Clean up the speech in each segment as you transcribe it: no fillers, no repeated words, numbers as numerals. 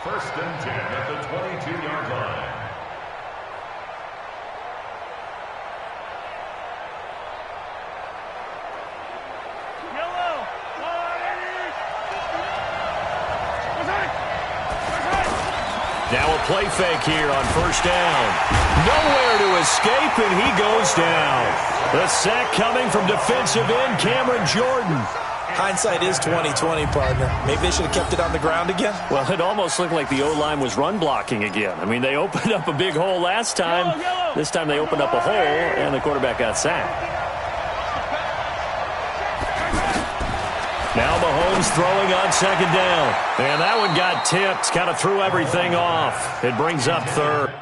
First and 10 at the 22-yard line. Now a play fake here on first down. Nowhere to escape, and he goes down. The sack coming from defensive end Cameron Jordan. Hindsight is 20/20, partner. Maybe they should have kept it on the ground again. Well, it almost looked like the O-line was run blocking again. I mean, they opened up a big hole last time. This time they opened up a hole, and the quarterback got sacked. Now Mahomes throwing on second down. And that one got tipped. Kind of threw everything off. It brings up third.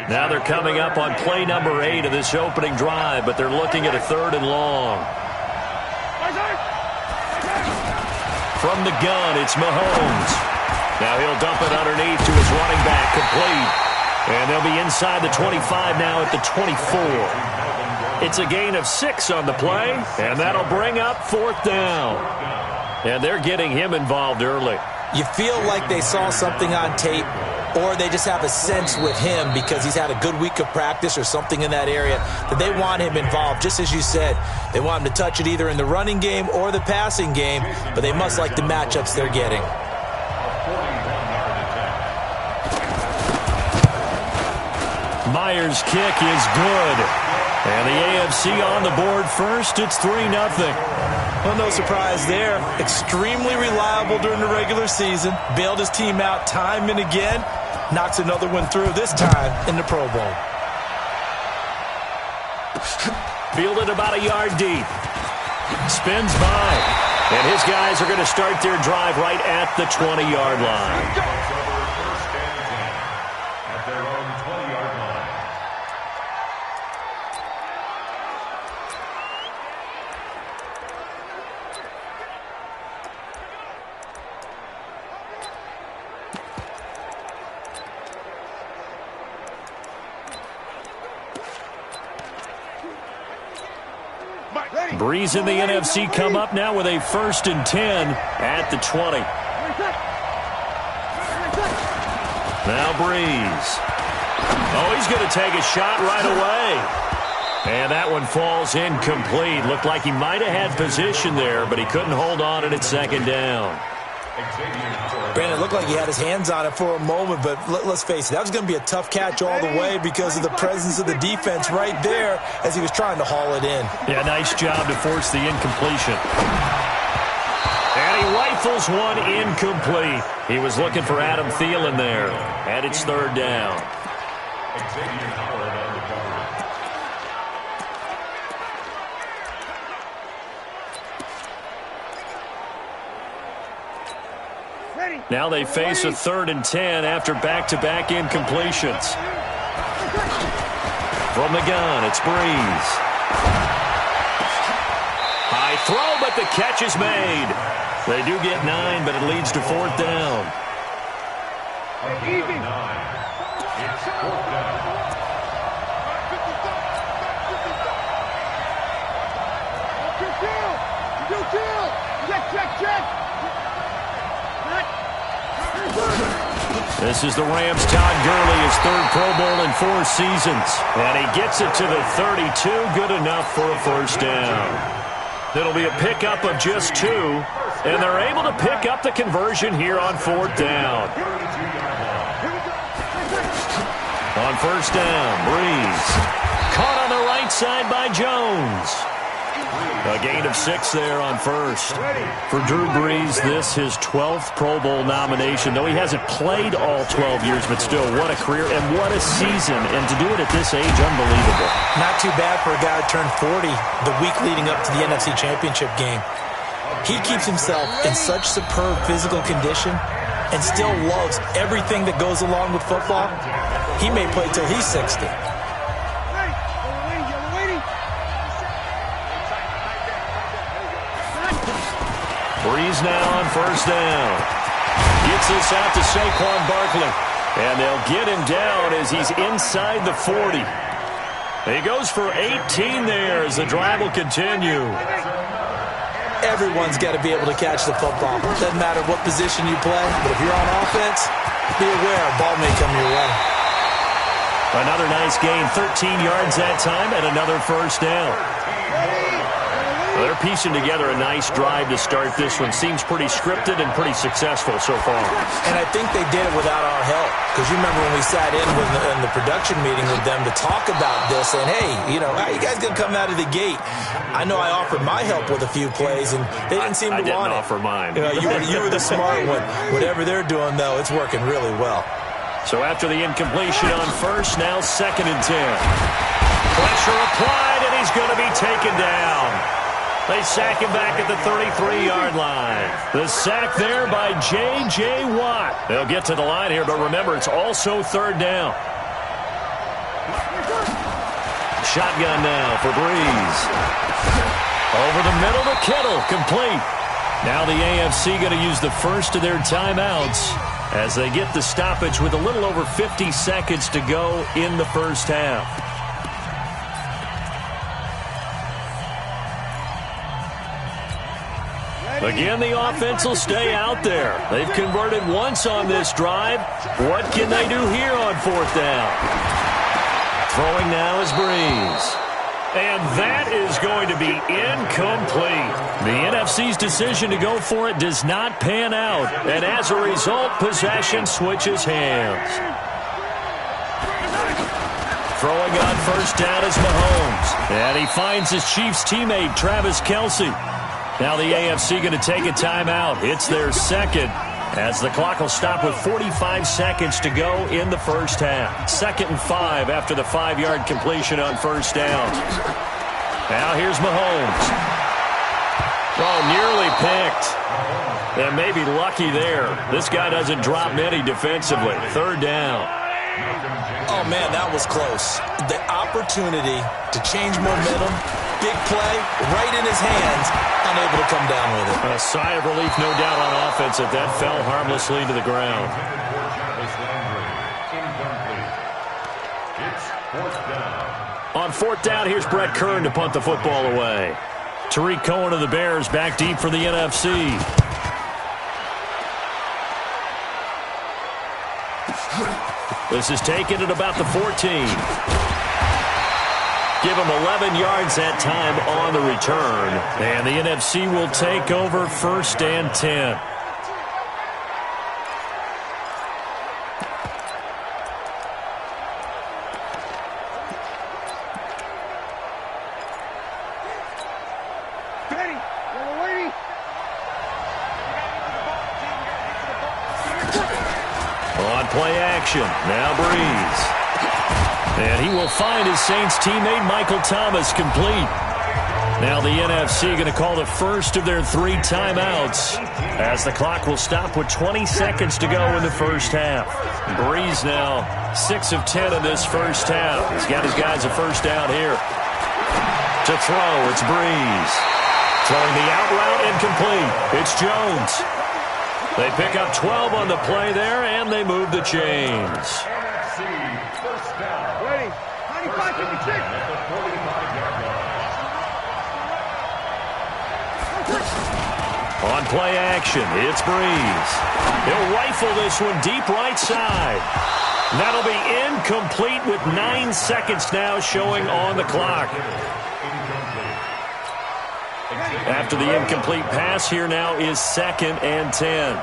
Now they're coming up on play number 8 of this opening drive, but they're looking at a 3rd and long. From the gun, it's Mahomes. Now he'll dump it underneath to his running back, complete. And they'll be inside the 25 now at the 24. It's a gain of 6 on the play, and that'll bring up 4th down. And they're getting him involved early. You feel like they saw something on tape, or they just have a sense with him because he's had a good week of practice or something in that area that they want him involved. Just as you said, they want him to touch it either in the running game or the passing game, but they must like the matchups they're getting. Myers' kick is good. And the AFC on the board first. It's 3-0. Well, no surprise there. Extremely reliable during the regular season. Bailed his team out time and again. Knocks another one through, this time in the Pro Bowl. Fielded about a yard deep. Spins by. And his guys are going to start their drive right at the 20-yard line. Breeze in the NFC come up now with a 1st and 10 at the 20. Now Breeze. Oh, he's going to take a shot right away. And that one falls incomplete. Looked like he might have had position there, but he couldn't hold on at its 2nd down. Brandon, it looked like he had his hands on it for a moment, but let's face it, that was going to be a tough catch all the way because of the presence of the defense right there as he was trying to haul it in. Yeah, nice job to force the incompletion. And he rifles one incomplete. He was looking for Adam Thielen there. And it's 3rd down. Now they face a 3rd and 10 after back-to-back incompletions. From the gun, it's Breeze. High throw, but the catch is made. They do get 9, but it leads to 4th down. It's 4th down. This is the Rams' Todd Gurley, his 3rd Pro Bowl in 4 seasons. And he gets it to the 32, good enough for a 1st down. It'll be a pickup of just 2, and they're able to pick up the conversion here on 4th down. On first down, Breeze. Caught on the right side by Jones. A gain of 6 there on first. For Drew Brees, this his 12th Pro Bowl nomination. Though he hasn't played all 12 years, but still, what a career and what a season. And to do it at this age, unbelievable. Not too bad for a guy who turned 40 the week leading up to the NFC Championship game. He keeps himself in such superb physical condition and still loves everything that goes along with football. He may play till he's 60. Breeze now on first down. Gets this out to Saquon Barkley. And they'll get him down as he's inside the 40. He goes for 18 there as the drive will continue. Everyone's got to be able to catch the football. Doesn't matter what position you play, but if you're on offense, be aware a ball may come your way. Another nice gain, 13 yards that time, and another first down. Well, they're piecing together a nice drive to start this one. Seems pretty scripted and pretty successful so far. And I think they did it without our help. Because you remember when we sat in the production meeting with them to talk about this, and hey, you know, how you guys going to come out of the gate? I know I offered my help with a few plays, and they didn't seem to want it. I didn't offer mine. You were the smart one. Whatever they're doing, though, it's working really well. So after the incompletion on first, now 2nd and 10. Pressure applied, and he's going to be taken down. They sack him back at the 33-yard line. The sack there by J.J. Watt. They'll get to the line here, but remember, it's also 3rd down. Shotgun now for Breeze. Over the middle to Kittle, complete. Now the AFC going to use the first of their timeouts as they get the stoppage with a little over 50 seconds to go in the first half. Again, the offense will stay out there. They've converted once on this drive. What can they do here on 4th down? Throwing now is Breeze. And that is going to be incomplete. The NFC's decision to go for it does not pan out. And as a result, possession switches hands. Throwing on first down is Mahomes. And he finds his Chiefs teammate, Travis Kelce. Now the AFC going to take a timeout. It's their 2nd as the clock will stop with 45 seconds to go in the first half. 2nd and 5 after the 5-yard completion on first down. Now here's Mahomes. Oh, nearly picked. And maybe lucky there. This guy doesn't drop many defensively. 3rd down. Oh, man, that was close. The opportunity to change momentum, big play, right in his hands, unable to come down with it. A sigh of relief, no doubt, on offense if that fell harmlessly to the ground. On 4th down, here's Brett Kern to punt the football away. Tariq Cohen of the Bears back deep for the NFC. This is taken at about the 14. Give him 11 yards that time on the return. And the NFC will take over 1st and 10. On play action, now Breeze. And he will find his Saints teammate Michael Thomas complete. Now the NFC going to call the first of their 3 timeouts as the clock will stop with 20 seconds to go in the first half. Breeze now 6 of 10 in this first half. He's got his guys a first down here. To throw, it's Breeze. Throwing the out route incomplete. It's Jones. They pick up 12 on the play there, and they move the chains. On play action, it's Breeze. He'll rifle this one deep right side. That'll be incomplete with 9 seconds now showing on the clock. After the incomplete pass, here now is 2nd and 10.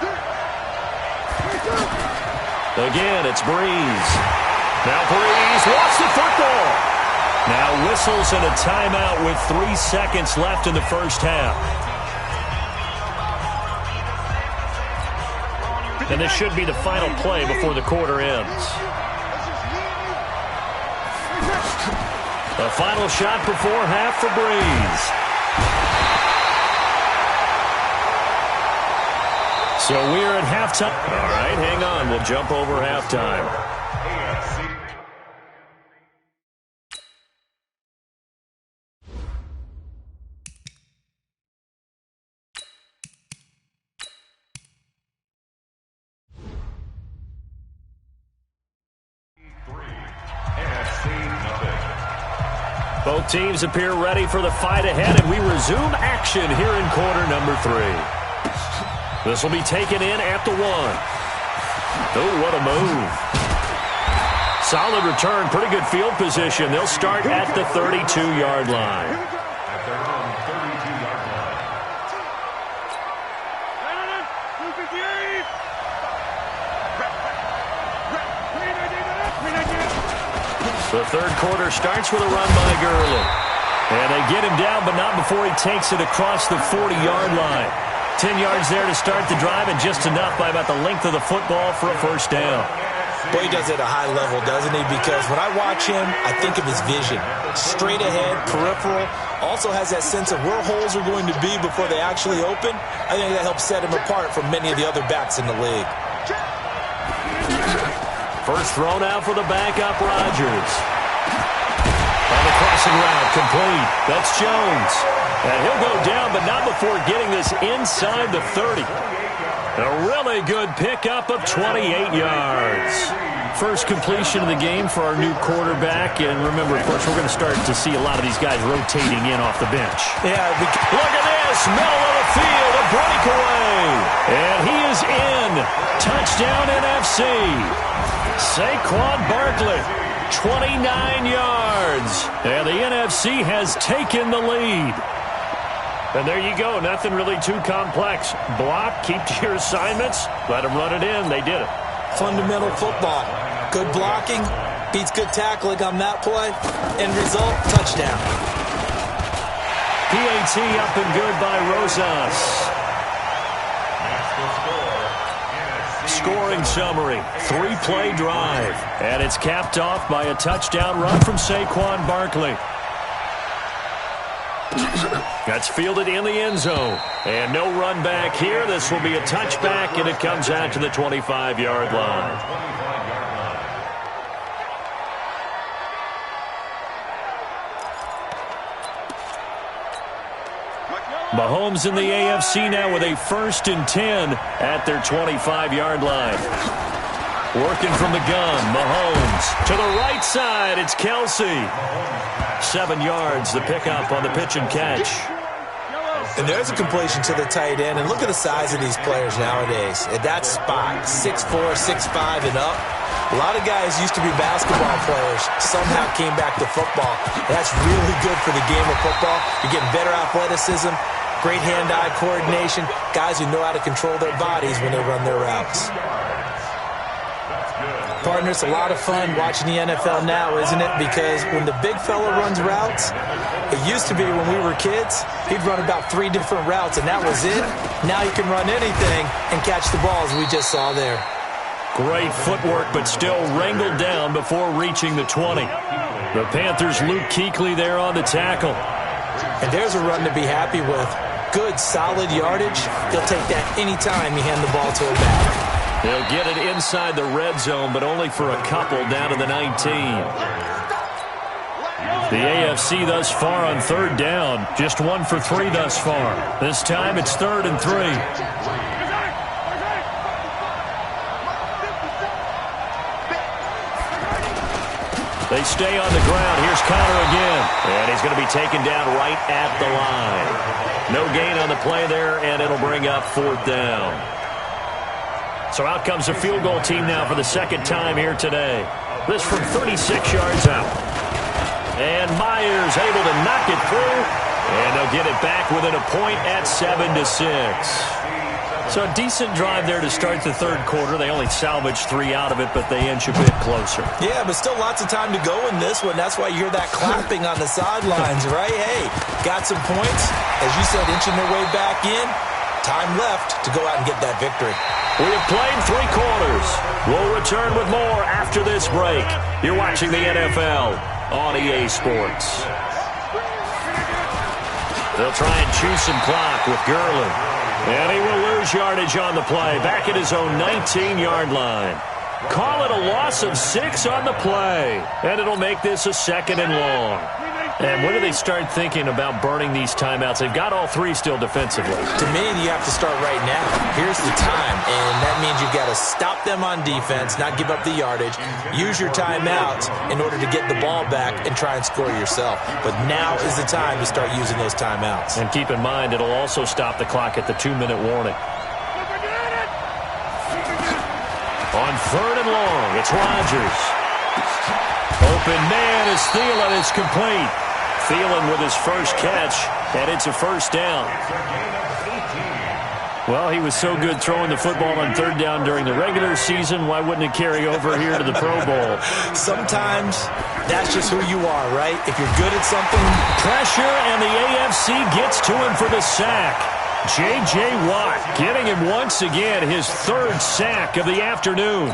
Again, it's Breeze. Now Breeze wants the football. Now whistles and a timeout with 3 seconds left in the first half. And this should be the final play before the quarter ends. The final shot before half for Breeze. So we're at halftime. All right, hang on. We'll jump over halftime. Both teams appear ready for the fight ahead, and we resume action here in quarter number 3. This will be taken in at the 1. Oh, what a move. Solid return, pretty good field position. They'll start at the 32-yard line. The third quarter starts with a run by Gurley. And they get him down, but not before he takes it across the 40-yard line. 10 yards there to start the drive, and just enough by about the length of the football for a first down. Boy, he does it at a high level, doesn't he? Because when I watch him, I think of his vision. Straight ahead, peripheral. Also has that sense of where holes are going to be before they actually open. I think that helps set him apart from many of the other backs in the league. First throw now for the backup, Rodgers. On the crossing route, complete. That's Jones. And he'll go down, but not before getting this inside the 30. A really good pickup of 28 yards. First completion of the game for our new quarterback. And remember, of course, we're going to start to see a lot of these guys rotating in off the bench. Yeah, look at this. Middle of the field, a breakaway. And he is in. Touchdown NFC. Saquon Barkley, 29 yards. And the NFC has taken the lead. And there you go. Nothing really too complex. Block, keep to your assignments, let them run it in. They did it. Fundamental football. Good blocking, beats good tackling on that play. End result, touchdown. PAT up and good by Rosas. Scoring summary, 3-play drive. And it's capped off by a touchdown run from Saquon Barkley. That's fielded in the end zone. And no run back here. This will be a touchback, and it comes out to the 25-yard line. Mahomes in the AFC now with a 1st and 10 at their 25-yard line. Working from the gun, Mahomes. To the right side, it's Kelsey. 7 yards, the pickup on the pitch and catch. And there's a completion to the tight end. And look at the size of these players nowadays. At that spot, 6'4", 6'5", and up. A lot of guys used to be basketball players, somehow came back to football. That's really good for the game of football. You're getting better athleticism, great hand-eye coordination, guys who know how to control their bodies when they run their routes. Partner, it's a lot of fun watching the NFL now, isn't it? Because when the big fella runs routes, it used to be when we were kids, he'd run about 3 different routes, and that was it. Now he can run anything and catch the balls we just saw there. Great footwork, but still wrangled down before reaching the 20. The Panthers' Luke Kuechly there on the tackle. And there's a run to be happy with. Good, solid yardage. He'll take that anytime you hand the ball to a back. They'll get it inside the red zone, but only for a couple down to the 19. The AFC thus far on 3rd down. Just 1 for 3 thus far. This time it's 3rd and 3. They stay on the ground. Here's Connor again. And he's going to be taken down right at the line. No gain on the play there, and it'll bring up 4th down. So out comes the field goal team now for the 2nd time here today. This from 36 yards out. And Myers able to knock it through. And they'll get it back within a point at 7-6. So a decent drive there to start the third quarter. They only salvaged 3 out of it, but they inch a bit closer. Yeah, but still lots of time to go in this one. That's why you hear that clapping on the sidelines, right? Hey, got some points. As you said, inching their way back in. Time left to go out and get that victory. We have played 3 quarters. We'll return with more after this break. You're watching the NFL on EA Sports. They'll try and chew some clock with Gurley. And he will lose yardage on the play, back at his own 19-yard line. Call it a loss of 6 on the play, and it'll make this a 2nd and long. And when do they start thinking about burning these timeouts? They've got all 3 still defensively. To me, you have to start right now. Here's the time, and that means you've got to stop them on defense, not give up the yardage, use your timeouts in order to get the ball back and try and score yourself. But now is the time to start using those timeouts. And keep in mind, it'll also stop the clock at the 2-minute warning. On 3rd and long, it's Rodgers. Open man is Thielen. It's complete. Thielen with his first catch, and it's a first down. Well, he was so good throwing the football on 3rd down during the regular season. Why wouldn't it carry over here to the Pro Bowl? Sometimes that's just who you are, right? If you're good at something. Pressure, and the AFC gets to him for the sack. J.J. Watt getting him once again his 3rd sack of the afternoon.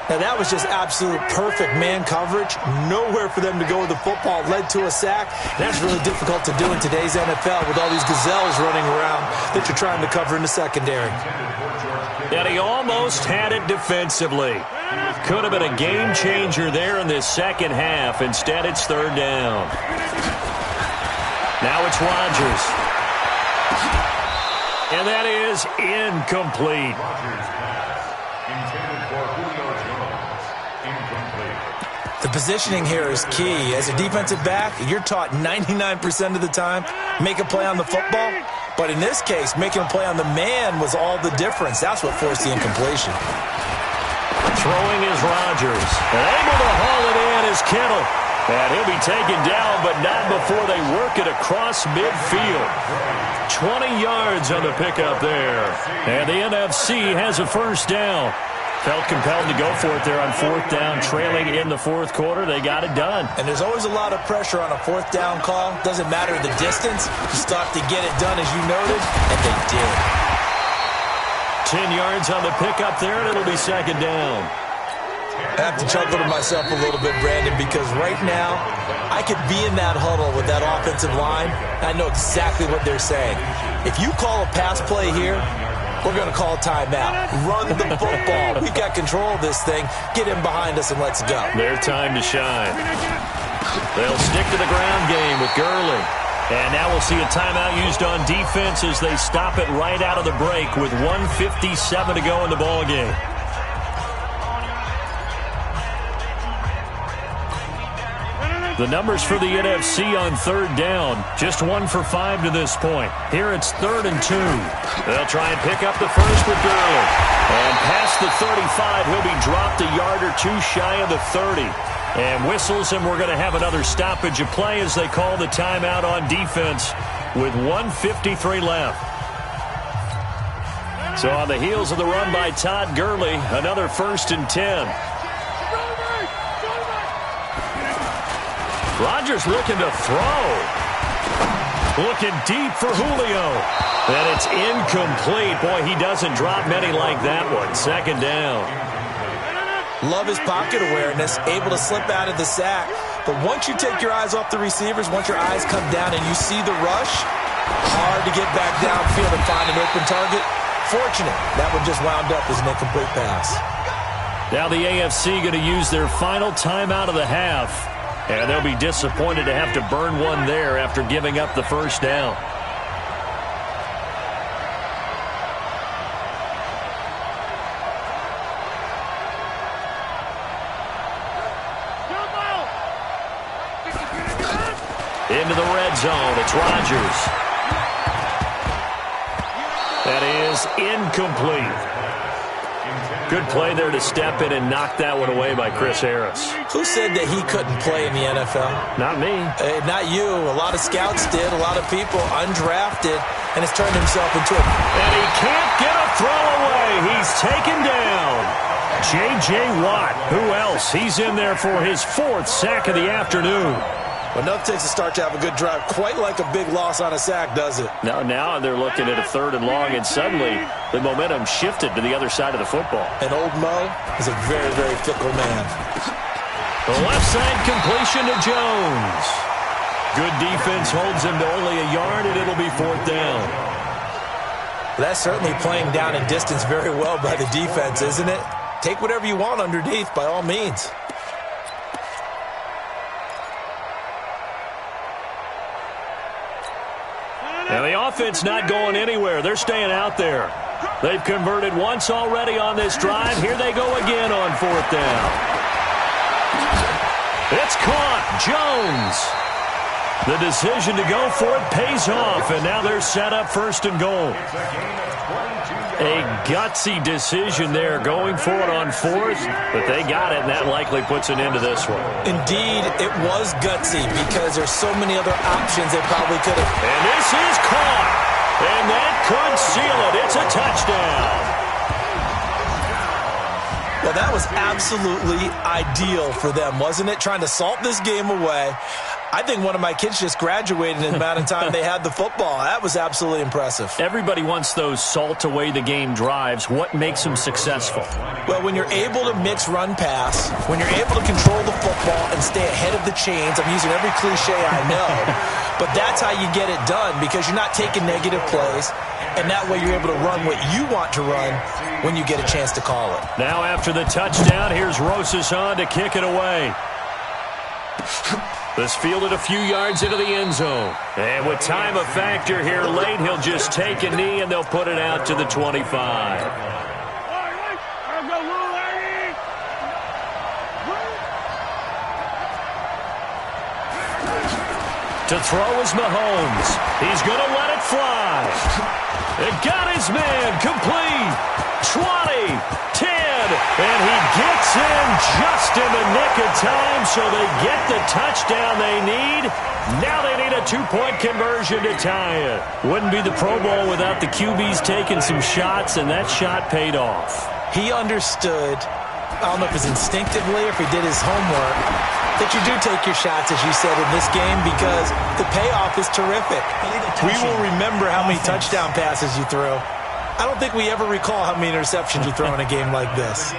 Now, that was just absolute perfect man coverage. Nowhere for them to go with the football. Led to a sack. That's really difficult to do in today's NFL with all these gazelles running around that you're trying to cover in the secondary. And he almost had it defensively. Could have been a game changer there in this second half. Instead, it's 3rd down. Now it's Rodgers. And that is incomplete. The positioning here is key. As a defensive back, you're taught 99% of the time, make a play on the football. But in this case, making a play on the man was all the difference. That's what forced the incompletion. Throwing is Rodgers. And able to haul it in is Kittle. And he'll be taken down, but not before they work it across midfield. 20 yards on the pickup there. And the NFC has a first down. Felt compelled to go for it there on 4th down, trailing in the 4th quarter. They got it done. And there's always a lot of pressure on a 4th down call. Doesn't matter the distance. Just have to get it done, as you noted, and they did. 10 yards on the pickup there, and it'll be 2nd down. I have to chuckle to myself a little bit, Brandon, because right now I could be in that huddle with that offensive line. I know exactly what they're saying. If you call a pass play here, we're going to call a timeout. Run the football. We've got control of this thing. Get in behind us and let's go. Their time to shine. They'll stick to the ground game with Gurley. And now we'll see a timeout used on defense as they stop it right out of the break with 1:57 to go in the ballgame. The numbers for the NFC on 3rd down, just 1 for 5 to this point. Here it's 3rd and 2. They'll try and pick up the first with Gurley. And past the 35, he'll be dropped a yard or 2 shy of the 30. And whistles, and we're going to have another stoppage of play as they call the timeout on defense with 1:53 left. So on the heels of the run by Todd Gurley, another 1st and 10. Rodgers looking to throw. Looking deep for Julio. And it's incomplete. Boy, he doesn't drop many like that one. 2nd down. Love his pocket awareness, able to slip out of the sack. But once you take your eyes off the receivers, once your eyes come down and you see the rush, hard to get back downfield and find an open target. Fortunate, that one just wound up as an incomplete pass. Now the AFC going to use their final timeout of the half. And they'll be disappointed to have to burn one there after giving up the first down. Into the red zone, it's Rodgers. That is incomplete. Good play there to step in and knock that one away by Chris Harris. Who said that he couldn't play in the NFL? Not me. Not you. A lot of scouts did, a lot of people undrafted, and has turned himself into a... And he can't get a throw away. He's taken down. J.J. Watt, who else? He's in there for his 4th sack of the afternoon. Well, nothing takes a start to have a good drive, quite like a big loss on a sack, does it? Now they're looking at a 3rd and long, and suddenly the momentum shifted to the other side of the football. And old Mo is a very, very fickle man. The left side completion to Jones. Good defense holds him to only a yard, and it'll be 4th down. That's certainly playing down in distance very well by the defense, isn't it? Take whatever you want underneath, by all means. And the offense not going anywhere. They're staying out there. They've converted once already on this drive. Here they go again on 4th down. It's caught. Jones. The decision to go for it pays off, and now they're set up 1st and goal. A gutsy decision there, going for it on 4th, but they got it, and that likely puts an end to this one. Indeed, it was gutsy because there's so many other options they probably could have. And this is caught, and that could seal it. It's a touchdown. Well, that was absolutely ideal for them, wasn't it? Trying to salt this game away. I think one of my kids just graduated in the amount of time they had the football. That was absolutely impressive. Everybody wants those salt-away-the-game drives. What makes them successful? Well, when you're able to mix run-pass, when you're able to control the football and stay ahead of the chains, I'm using every cliche I know, but that's how you get it done because you're not taking negative plays, and that way you're able to run what you want to run when you get a chance to call it. Now after the touchdown, here's Rosas on to kick it away. This fielded a few yards into the end zone. And with time a factor here late, he'll just take a knee and they'll put it out to the 25. To throw is Mahomes. He's going to let it fly. It got his man complete. 20, 10, and he gets in just in the nick of time, so they get the touchdown they need. Now they need a 2-point conversion to tie it. Wouldn't be the Pro Bowl without the QBs taking some shots, and that shot paid off. He understood, I don't know if it's instinctively or if he did his homework, that you do take your shots, as you said, in this game because the payoff is terrific. We will remember how many touchdown passes you threw. I don't think we ever recall how many interceptions you throw in a game like this.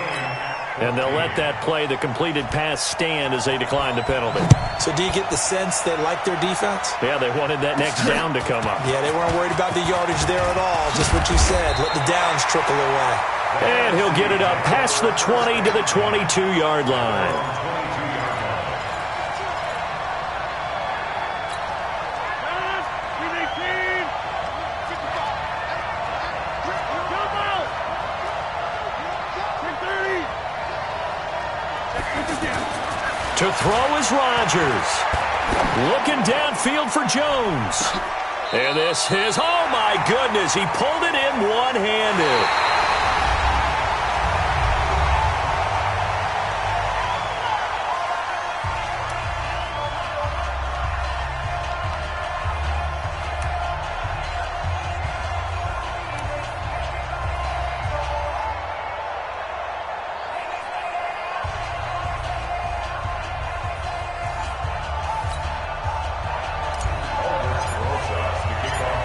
And they'll let that play, the completed pass, stand as they decline the penalty. So do you get the sense they like their defense? Yeah, they wanted that next down to come up. Yeah, they weren't worried about the yardage there at all. Just what you said. Let the downs trickle away. And he'll get it up past the 20 to the 22-yard line. To throw is Rodgers. Looking downfield for Jones. And this is, oh my goodness, he pulled it in one-handed.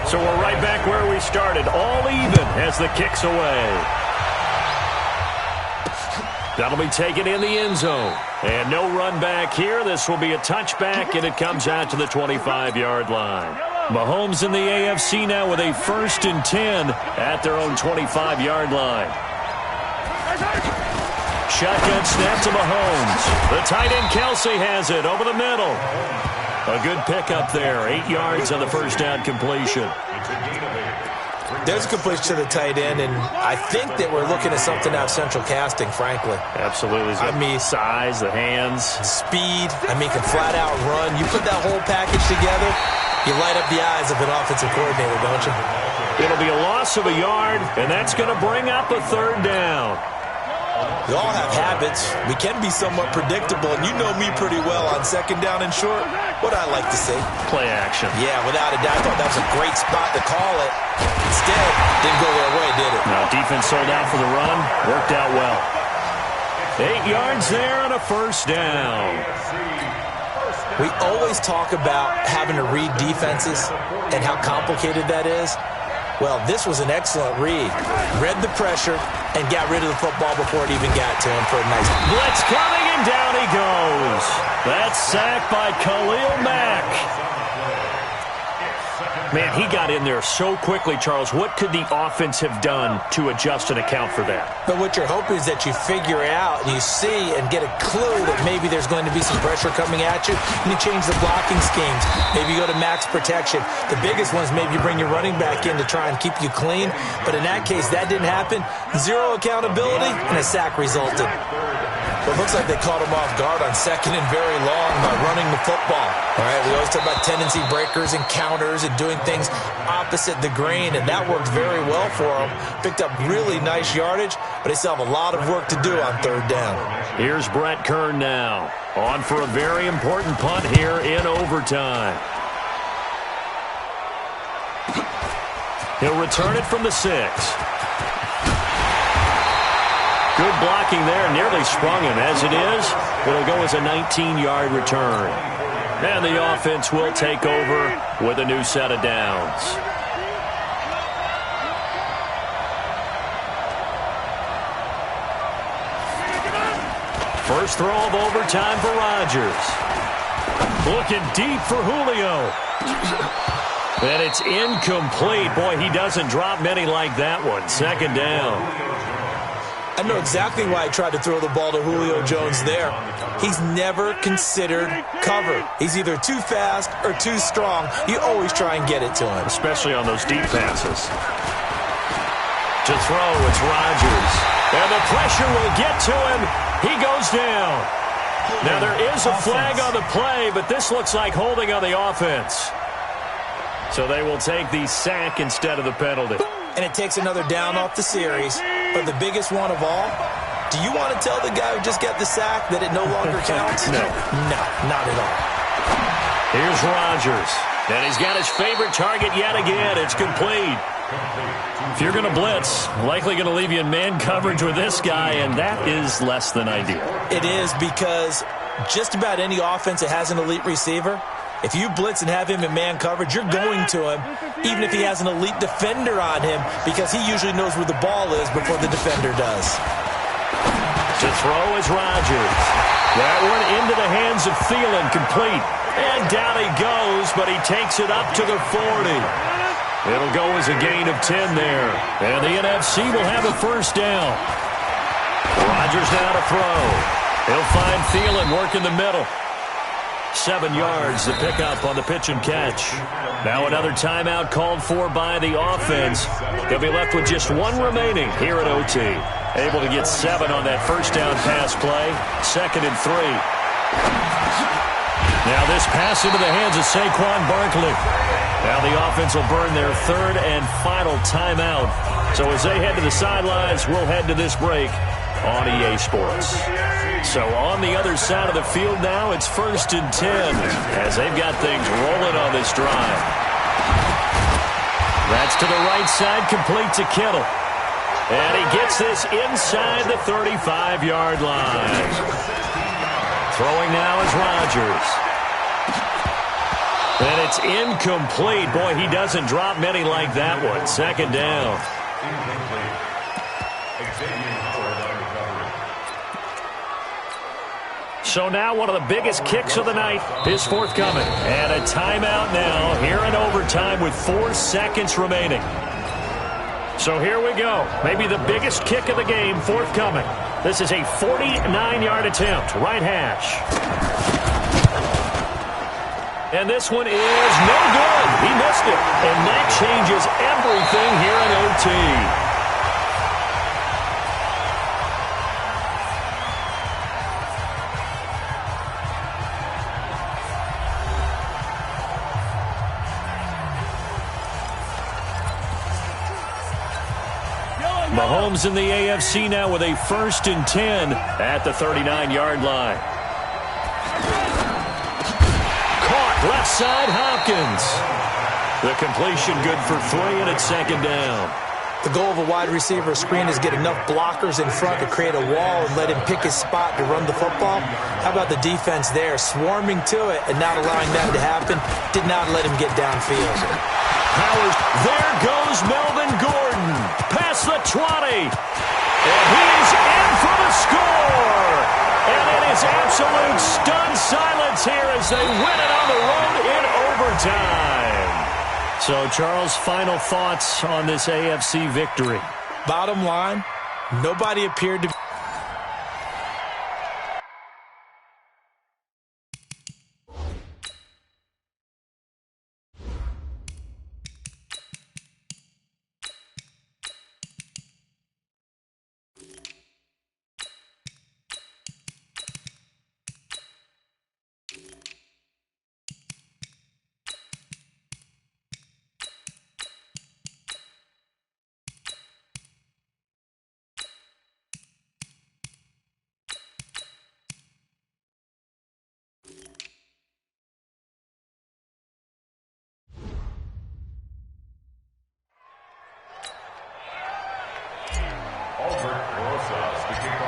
So we're right back where we started, all even as the kick's away. That'll be taken in the end zone. And no run back here. This will be a touchback, and it comes out to the 25-yard line. Mahomes in the AFC now with a 1st and 10 at their own 25-yard line. Shotgun snap to Mahomes. The tight end Kelsey has it over the middle. A good pickup there. 8 yards on the first down completion. There's a completion to the tight end, and I think that we're looking at something out of central casting, frankly. Absolutely. I mean, size, the hands. Speed. I mean, can flat out run. You put that whole package together, you light up the eyes of an offensive coordinator, don't you? It'll be a loss of a yard, and that's going to bring up a 3rd down. We all have habits. We can be somewhat predictable, and you know me pretty well on second down and short. What I like to say? Play action. Yeah, without a doubt. I thought that was a great spot to call it. Instead, didn't go their way, did it? No, defense sold out for the run. Worked out well. 8 yards there and a first down. We always talk about having to read defenses and how complicated that is. Well, this was an excellent read. Read the pressure and got rid of the football before it even got to him for a nice blitz coming, and down he goes. That's sacked by Khalil Mack. Man, he got in there so quickly, Charles. What could the offense have done to adjust and account for that? But what you're hoping is that you figure out and you see and get a clue that maybe there's going to be some pressure coming at you, and you change the blocking schemes. Maybe you go to max protection. The biggest ones, maybe you bring your running back in to try and keep you clean. But in that case, that didn't happen. Zero accountability, and a sack resulted. Well, it looks like they caught him off guard on second and very long by running the football. All right, we always talk about tendency breakers and counters and doing things opposite the grain, and that worked very well for them. Picked up really nice yardage, but they still have a lot of work to do on third down. Here's Brett Kern now, on for a very important punt here in overtime. He'll return it from the 6. Good blocking there, nearly sprung him. As it is, it'll go as a 19-yard return. And the offense will take over with a new set of downs. First throw of overtime for Rodgers. Looking deep for Julio. And it's incomplete. Boy, he doesn't drop many like that one. Second down. I know exactly why I tried to throw the ball to Julio Jones there. He's never considered cover. He's either too fast or too strong. You always try and get it to him. Especially on those deep passes. To throw, it's Rodgers. And the pressure will get to him. He goes down. Now there is a flag on the play, but this looks like holding on the offense. So they will take the sack instead of the penalty. And it takes another down off the series. But the biggest one of all, do you want to tell the guy who just got the sack that it no longer counts? No. No, not at all. Here's Rodgers. And he's got his favorite target yet again. It's complete. If you're going to blitz, likely going to leave you in man coverage with this guy, and that is less than ideal. It is, because just about any offense that has an elite receiver, if you blitz and have him in man coverage, you're going to him, even if he has an elite defender on him, because he usually knows where the ball is before the defender does. To throw is Rodgers. That one into the hands of Thielen, complete. And down he goes, but he takes it up to the 40. It'll go as a gain of 10 there. And the NFC will have a first down. Rodgers now to throw. He'll find Thielen working the middle. 7 yards, the pickup on the pitch and catch. Now another timeout called for by the offense. They'll be left with just one remaining here at OT. Able to get 7 on that first down pass play. 2nd and 3. Now this pass into the hands of Saquon Barkley. Now the offense will burn their 3rd and final timeout. So as they head to the sidelines, we'll head to this break on EA Sports. So on the other side of the field now, it's 1st and 10 as they've got things rolling on this drive. That's to the right side, complete to Kittle. And he gets this inside the 35-yard line. Throwing now is Rodgers. And it's incomplete. Boy, he doesn't drop many like that one. 2nd down. So now one of the biggest kicks of the night is forthcoming. And a timeout now here in overtime with 4 seconds remaining. So here we go. Maybe the biggest kick of the game forthcoming. This is a 49-yard attempt. Right hash. And this one is no good. He missed it. And that changes everything here in OT. Mahomes in the AFC now with a 1st and 10 at the 39-yard line. Caught left side, Hopkins. The completion good for 3, and it's 2nd down. The goal of a wide receiver screen is get enough blockers in front to create a wall and let him pick his spot to run the football. How about the defense there, swarming to it and not allowing that to happen? Did not let him get downfield. Powers, there goes Melvin Gordon, past the 20. And he's in for the score. And it is absolute stunned silence here as they win it on the road in overtime. So, Charles, final thoughts on this AFC victory? Bottom line, nobody appeared to be...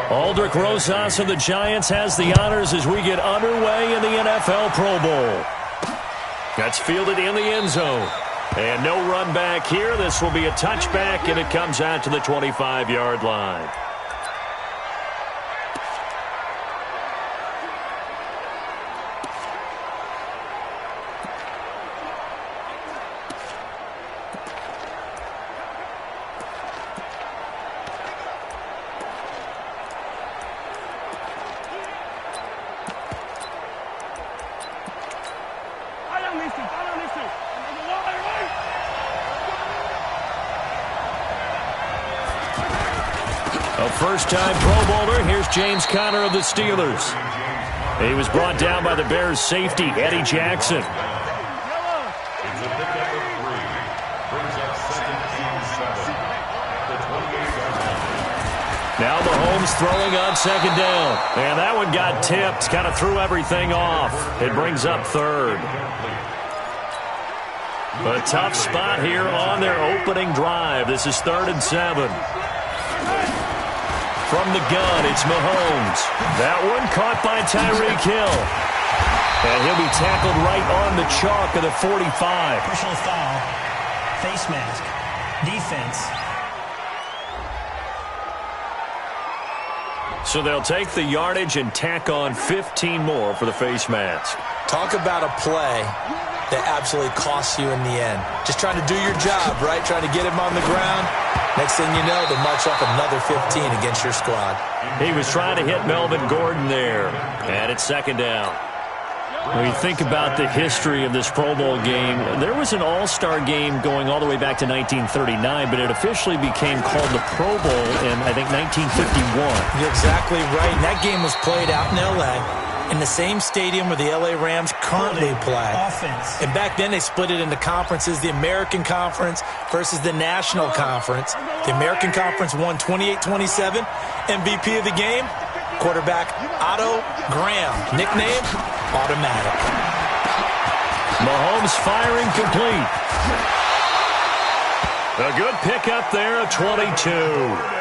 Aldrich Rosas of the Giants has the honors as we get underway in the NFL Pro Bowl. That's fielded in the end zone. And no run back here. This will be a touchback, and it comes out to the 25-yard line. A first-time Pro Bowler. Here's James Conner of the Steelers. He was brought down by the Bears safety, Eddie Jackson. It's a pickup of 3. Brings up 2nd and 7. The 28-yard line. Now Mahomes throwing on 2nd down. And that one got tipped. Kind of threw everything off. It brings up 3rd. A tough spot here on their opening drive. This is 3rd and 7. From the gun, it's Mahomes. That one caught by Tyreek Hill. And he'll be tackled right on the chalk of the 45. Personal foul, face mask, defense. So they'll take the yardage and tack on 15 more for the face mask. Talk about a play that absolutely costs you in the end. Just trying to do your job, right? Trying to get him on the ground. Next thing you know, they'll march up another 15 against your squad. He was trying to hit Melvin Gordon there. And it's 2nd down. When you think about the history of this Pro Bowl game, there was an all-star game going all the way back to 1939, but it officially became called the Pro Bowl in, I think, 1951. You're exactly right. And that game was played out in L.A., in the same stadium where the L.A. Rams currently play. Offense. And back then they split it into conferences, the American Conference versus the National Conference. The American Conference won 28-27. MVP of the game, quarterback Otto Graham. Nickname, Automatic. Mahomes firing complete. A good pickup there, a 22.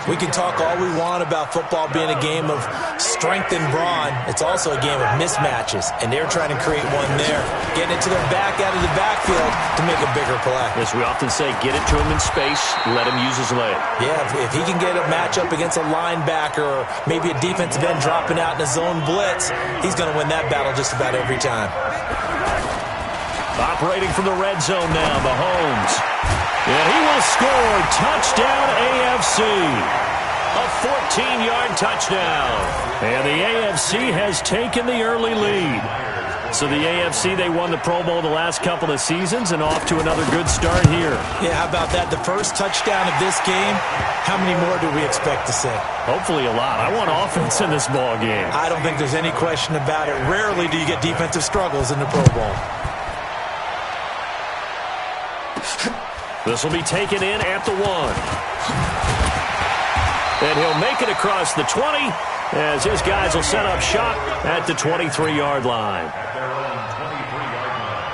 We can talk all we want about football being a game of strength and brawn. It's also a game of mismatches, and they're trying to create one there. Getting it to their back out of the backfield to make a bigger play. As we often say, get it to him in space, let him use his leg. Yeah, if he can get a matchup against a linebacker or maybe a defensive end dropping out in a zone blitz, he's going to win that battle just about every time. Operating from the red zone now, Mahomes. And he will score. Touchdown, AFC. A 14-yard touchdown. And the AFC has taken the early lead. So the AFC, they won the Pro Bowl the last couple of seasons and off to another good start here. Yeah, how about that? The first touchdown of this game, how many more do we expect to see? Hopefully a lot. I want offense in this ball game. I don't think there's any question about it. Rarely do you get defensive struggles in the Pro Bowl. This will be taken in at the 1. And he'll make it across the 20 as his guys will set up shop at the 23-yard line. At their own 23-yard line.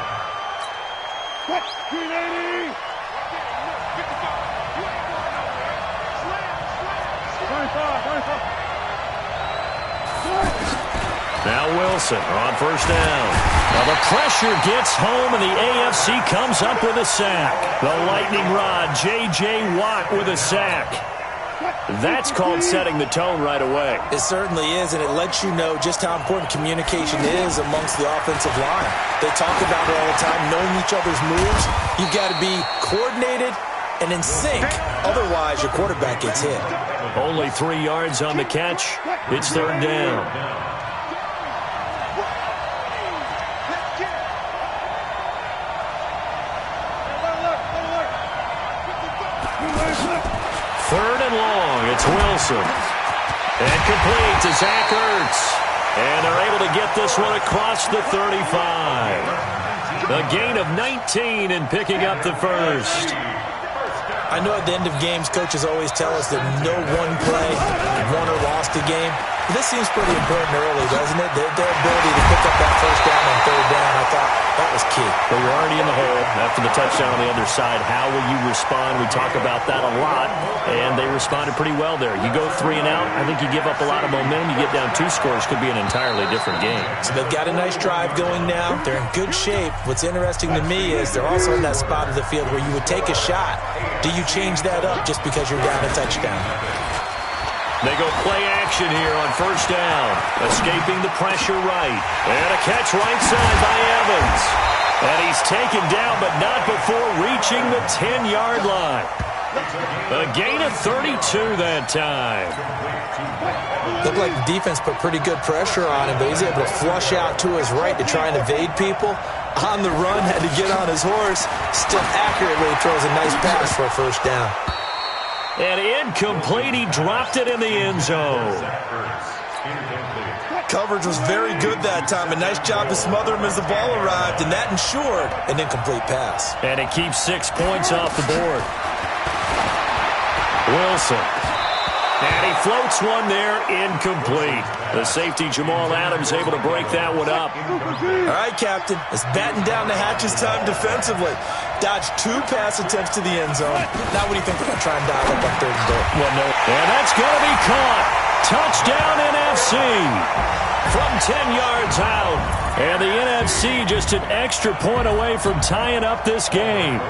Now Wilson on first down. Now the pressure gets home, and the AFC comes up with a sack. The lightning rod, J.J. Watt with a sack. That's called setting the tone right away. It certainly is, and it lets you know just how important communication is amongst the offensive line. They talk about it all the time, knowing each other's moves. You've got to be coordinated and in sync. Otherwise, your quarterback gets hit. Only 3 yards on the catch. It's third down. Third and long, it's Wilson. And complete to Zach Ertz. And they're able to get this one across the 35. A gain of 19 and picking up the first. I know at the end of games, coaches always tell us that no one play won or lost a game. But this seems pretty important early, doesn't it? Their ability to pick up that first down on third down, I thought that was key. But you're already in the hole after the touchdown on the other side. How will you respond? We talk about that a lot, and they responded pretty well there. You go 3 and out, I think you give up a lot of momentum. You get down 2 scores, could be an entirely different game. So they've got a nice drive going now. They're in good shape. What's interesting to me is they're also in that spot of the field where you would take a shot. Do you change that up just because you're down a touchdown? They go play action here on first down. Escaping the pressure right. And a catch right side by Evans. And he's taken down, but not before reaching the 10-yard line. A gain of 32 that time. Looked like the defense put pretty good pressure on him, but he's able to flush out to his right to try and evade people. On the run, had to get on his horse. Still accurately throws a nice pass for a first down. And incomplete, he dropped it in the end zone. Coverage was very good that time. A nice job to smother him as the ball arrived, and that ensured an incomplete pass. And it keeps 6 points off the board. Wilson. And he floats one there, incomplete. The safety, Jamal Adams, able to break that one up. All right, Captain. It's batten down the hatches time defensively. Dodged 2 pass attempts to the end zone. Now what do you think they're going to try and dial up on third and goal? Well, no. And that's going to be caught. Touchdown, NFC. From 10 yards out. And the NFC just an extra point away from tying up this game.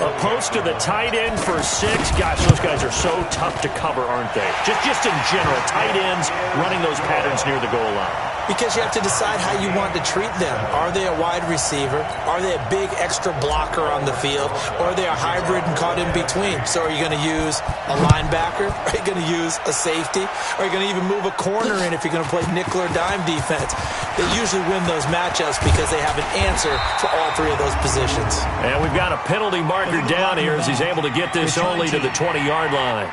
A post to the tight end for 6. Gosh, those guys are so tough to cover, aren't they? Just in general, tight ends running those patterns near the goal line. Because you have to decide how you want to treat them. Are they a wide receiver? Are they a big extra blocker on the field? Or are they a hybrid and caught in between? So are you going to use a linebacker? Are you going to use a safety? Are you going to even move a corner in if you're going to play nickel or dime defense? They usually win those matchups because they have an answer for all 3 of those positions. And we've got a penalty marker down here as he's able to get this only to the 20-yard line.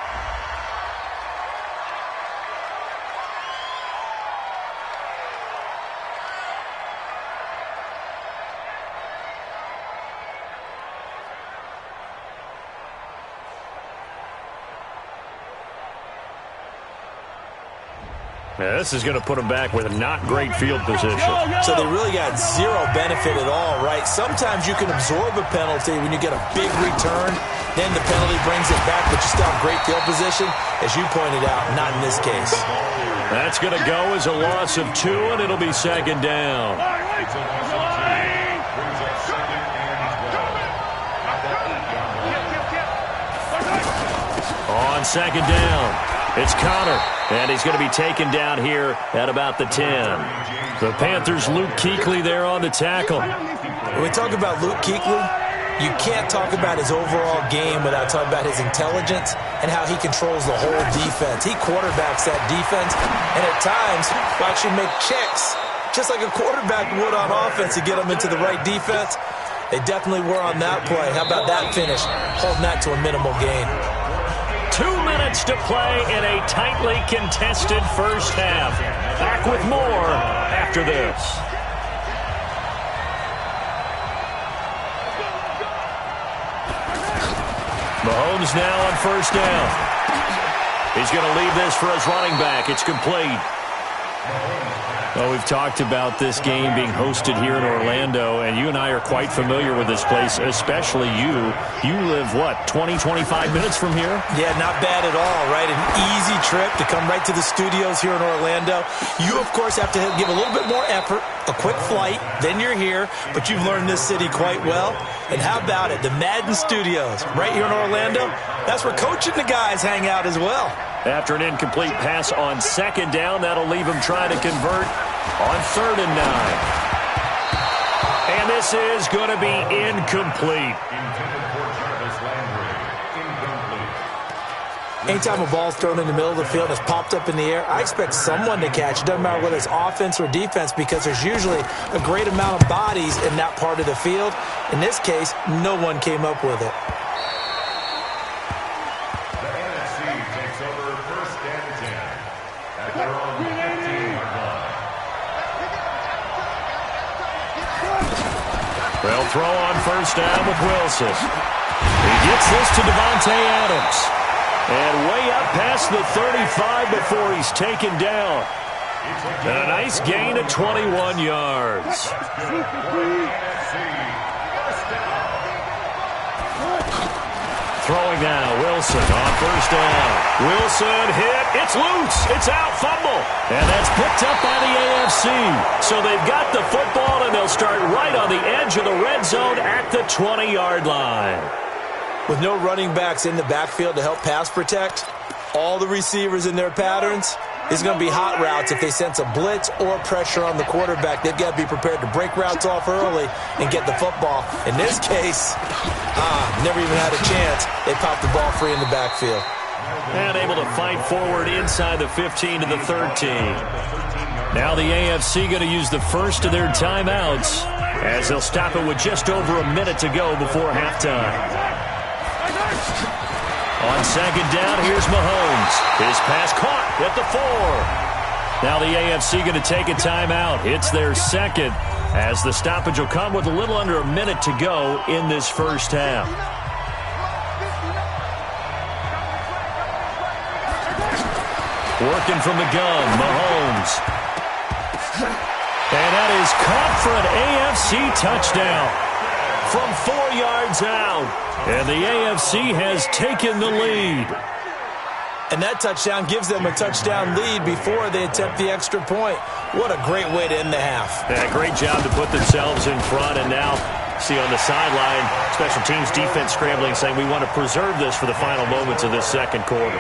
Now, this is going to put them back with a not great field position. So they really got 0 benefit at all, right? Sometimes you can absorb a penalty when you get a big return. Then the penalty brings it back, but you still have great field position. As you pointed out, not in this case. That's going to go as a loss of 2, and it'll be second down. On second down, it's Connor, and he's going to be taken down here at about the 10. The Panthers' Luke Kuechly there on the tackle. When we talk about Luke Kuechly, you can't talk about his overall game without talking about his intelligence and how he controls the whole defense. He quarterbacks that defense, and at times will actually make checks, just like a quarterback would on offense to get them into the right defense. They definitely were on that play. How about that finish? Holding that to a minimal gain. 2 minutes to play in a tightly contested first half. Back with more after this. Mahomes now on first down. He's going to leave this for his running back. It's complete. Well, we've talked about this game being hosted here in Orlando, and you and I are quite familiar with this place, especially you. You live, what, 20, 25 minutes from here? Yeah, not bad at all, right? An easy trip to come right to the studios here in Orlando. You, of course, have to give a little bit more effort, a quick flight, then you're here, but you've learned this city quite well. And how about it? The Madden Studios right here in Orlando, that's where Coach and the guys hang out as well. After an incomplete pass on second down, that'll leave him trying to convert on 3rd and 9. And this is going to be incomplete. Anytime a ball's thrown in the middle of the field and it's popped up in the air, I expect someone to catch it. Doesn't matter whether it's offense or defense, because there's usually a great amount of bodies in that part of the field. In this case, no one came up with it. They'll throw on first down with Wilson. He gets this to Devontae Adams. And way up past the 35 before he's taken down. And a nice gain of 21 yards. Throwing now, Wilson on first down. Wilson hit, it's loose, it's out, fumble. And that's picked up by the AFC. So they've got the football, and they'll start right on the edge of the red zone at the 20-yard line. With no running backs in the backfield to help pass protect, all the receivers in their patterns, it's going to be hot routes if they sense a blitz or pressure on the quarterback. They've got to be prepared to break routes off early and get the football. In this case, never even had a chance. They popped the ball free in the backfield. And able to fight forward inside the 15 to the 13. Now the AFC going to use the first of their timeouts as they'll stop it with just over a minute to go before halftime. On second down, here's Mahomes. His pass caught at the 4. Now the AFC going to take a timeout. It's their second, as the stoppage will come with a little under a minute to go in this first half. Working from the gun, Mahomes. And that is caught for an AFC touchdown from 4 yards out. And the AFC has taken the lead. And that touchdown gives them a touchdown lead before they attempt the extra point. What a great way to end the half. Yeah, great job to put themselves in front. And now, see on the sideline, special teams defense scrambling, saying we want to preserve this for the final moments of this second quarter.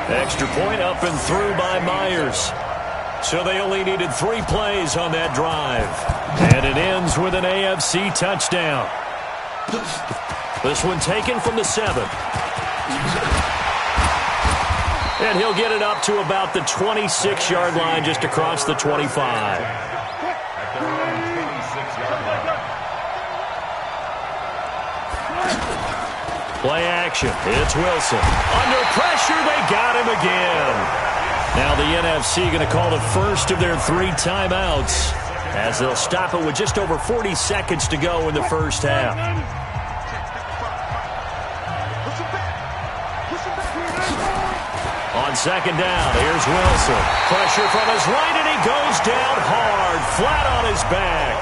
Extra point up and through by Myers. So they only needed 3 plays on that drive. And it ends with an AFC touchdown. This one taken from the 7. And he'll get it up to about the 26-yard line, just across the 25. Play action. It's Wilson. Under pressure, they got him again. Now the NFC going to call the first of their 3 timeouts, as they'll stop it with just over 40 seconds to go in the first half. On second down, here's Wilson. Pressure from his right, and he goes down hard, flat on his back.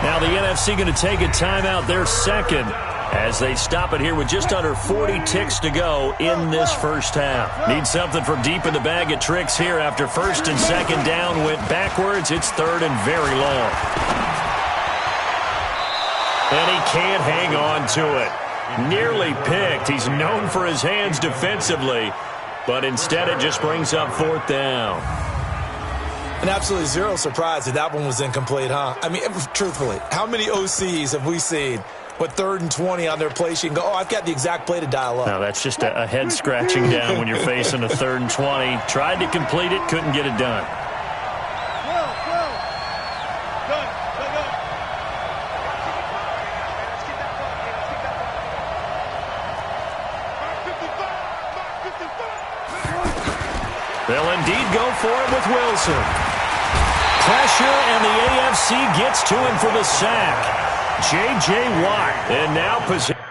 Now the NFC going to take a timeout, their second, as they stop it here with just under 40 ticks to go in this first half. Need something from deep in the bag of tricks here after first and second down went backwards. It's 3rd and very long. And he can't hang on to it. Nearly picked. He's known for his hands defensively, but instead it just brings up 4th down. And absolutely zero surprise that one was incomplete, huh? I mean, truthfully, how many OCs have we seen with 3rd and 20 on their play sheet and go, oh, I've got the exact play to dial up? No, that's just a head scratching down when you're facing a 3rd and 20. Tried to complete it, couldn't get it done. They'll indeed go for it with Wilson. Pressure, and the AFC gets to him for the sack. J.J. Watt, and now possession.